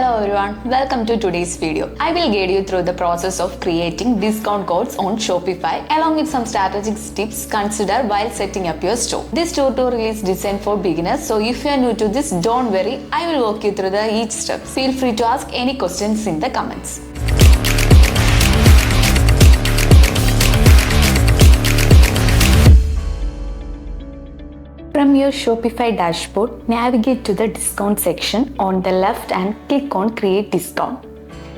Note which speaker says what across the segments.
Speaker 1: Hello everyone, welcome to today's video. I will guide you through the process of creating discount codes on Shopify along with some strategic tips consider while setting up your store. This tutorial is designed for beginners, so if you are new to this, don't worry, I will walk you through each step. Feel free to ask any questions in the comments. From your Shopify dashboard, navigate to the discount section on the left and click on Create Discount.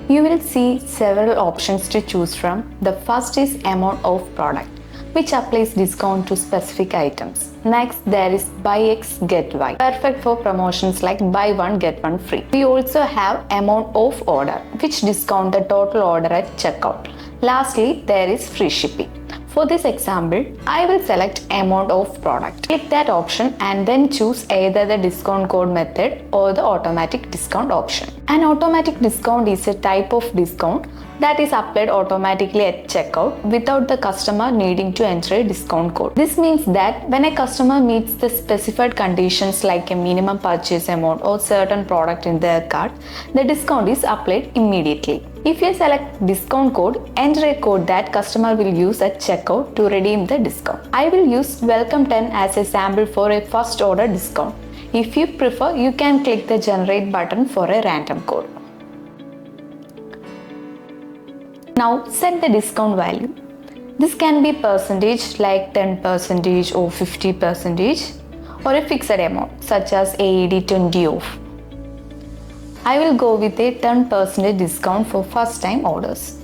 Speaker 1: You will see several options to choose from. The first is Amount of Product, which applies discount to specific items. Next, there is Buy X Get Y, perfect for promotions like buy one get one free. We also have Amount of Order, which discount the total order at checkout. Lastly, there is Free Shipping. For this example, I will select Amount of Product. Click that option and then choose either the discount code method or the automatic discount option. An automatic discount is a type of discount that is applied automatically at checkout without the customer needing to enter a discount code. This means that when a customer meets the specified conditions like a minimum purchase amount or certain product in their cart, the discount is applied immediately. If you select discount code, enter a code that customer will use at checkout to redeem the discount. I will use Welcome 10 as a sample for a first order discount. If you prefer, you can click the generate button for a random code. Now set the discount value. This can be percentage like 10% or 50% or a fixed amount such as AED 20 off. I will go with a 10% discount for first time orders.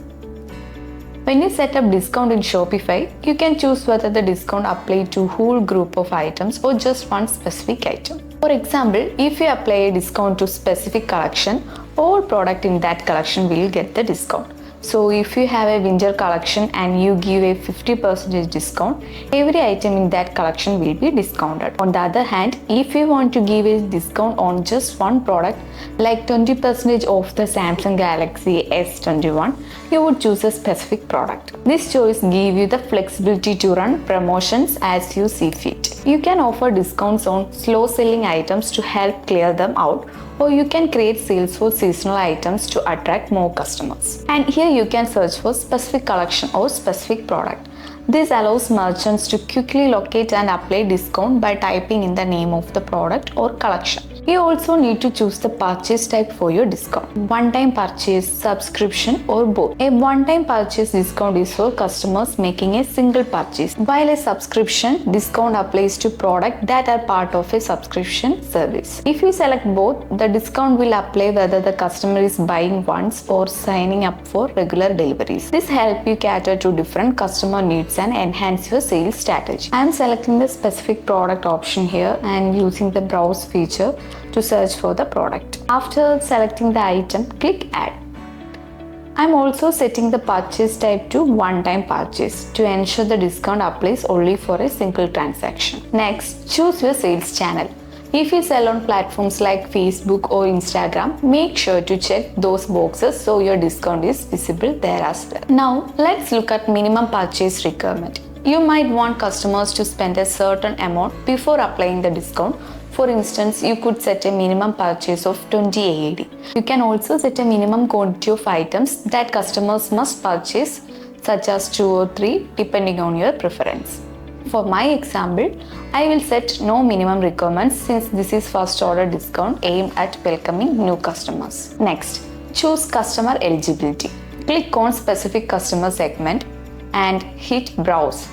Speaker 1: When you set up discount in Shopify, you can choose whether the discount applies to whole group of items or just one specific item. For example, if you apply a discount to specific collection, all product in that collection will get the discount. So if you have a winter collection and you give a 50% discount, every item in that collection will be discounted. On the other hand, if you want to give a discount on just one product, like 20% off the Samsung Galaxy S21, you would choose a specific product. This choice gives you the flexibility to run promotions as you see fit. You can offer discounts on slow selling items to help clear them out, or you can create sales for seasonal items to attract more customers. And here you can search for specific collection or specific product. This allows merchants to quickly locate and apply discount by typing in the name of the product or collection. You also need to choose the purchase type for your discount. One-time purchase, subscription or both. A one-time purchase discount is for customers making a single purchase, while a subscription discount applies to products that are part of a subscription service. If you select both, the discount will apply whether the customer is buying once or signing up for regular deliveries. This helps you cater to different customer needs and enhance your sales strategy. I am selecting the specific product option here and using the browse feature to search for the product. After selecting the item, click Add. I'm also setting the purchase type to one-time purchase to ensure the discount applies only for a single transaction. Next, choose your sales channel. If you sell on platforms like Facebook or Instagram, make sure to check those boxes so your discount is visible there as well. Now, let's look at minimum purchase requirement. You might want customers to spend a certain amount before applying the discount. For instance, you could set a minimum purchase of 20 AED. You can also set a minimum quantity of items that customers must purchase, such as 2 or 3, depending on your preference. For my example, I will set no minimum requirements since this is first order discount aimed at welcoming new customers. Next, choose customer eligibility. Click on specific customer segment and hit browse.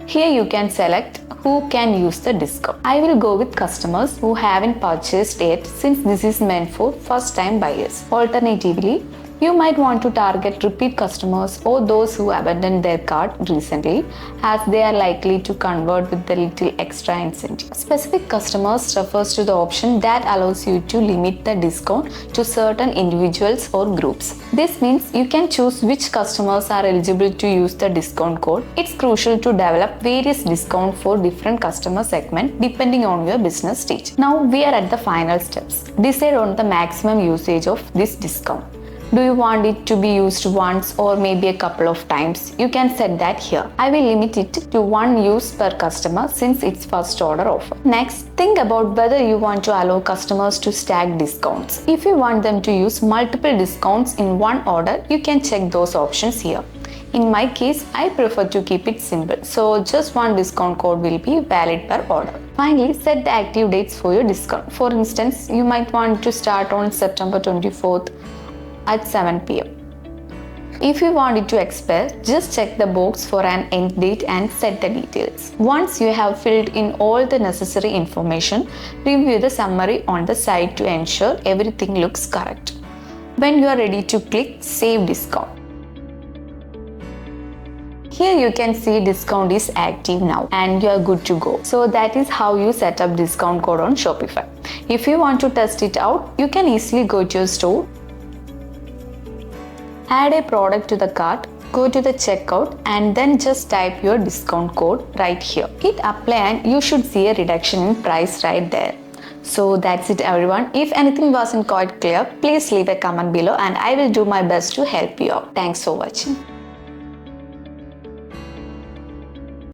Speaker 1: Here you can select who can use the discount. I will go with customers who haven't purchased yet since this is meant for first time buyers. Alternatively, you might want to target repeat customers or those who abandoned their cart recently, as they are likely to convert with the little extra incentive. Specific customers refers to the option that allows you to limit the discount to certain individuals or groups. This means you can choose which customers are eligible to use the discount code. It's crucial to develop various discounts for different customer segments depending on your business stage. Now we are at the final steps. Decide on the maximum usage of this discount. Do you want it to be used once or maybe a couple of times? You can set that here. I will limit it to one use per customer since it's first order offer. Next, think about whether you want to allow customers to stack discounts. If you want them to use multiple discounts in one order, you can check those options here. In my case, I prefer to keep it simple, so just one discount code will be valid per order. Finally, set the active dates for your discount. For instance, you might want to start on September 24th at 7 pm. If you want it to expire, just check the box for an end date and set the details. Once you have filled in all the necessary information, review the summary on the site to ensure everything looks correct. When you are ready to click Save Discount. Here you can see discount is active now and you are good to go. So that is how you set up discount code on Shopify. If you want to test it out, you can easily go to your store, add a product to the cart, go to the checkout and then just type your discount code right here. Hit apply and you should see a reduction in price right there. So that's it everyone. If anything wasn't quite clear, please leave a comment below and I will do my best to help you out. Thanks for watching.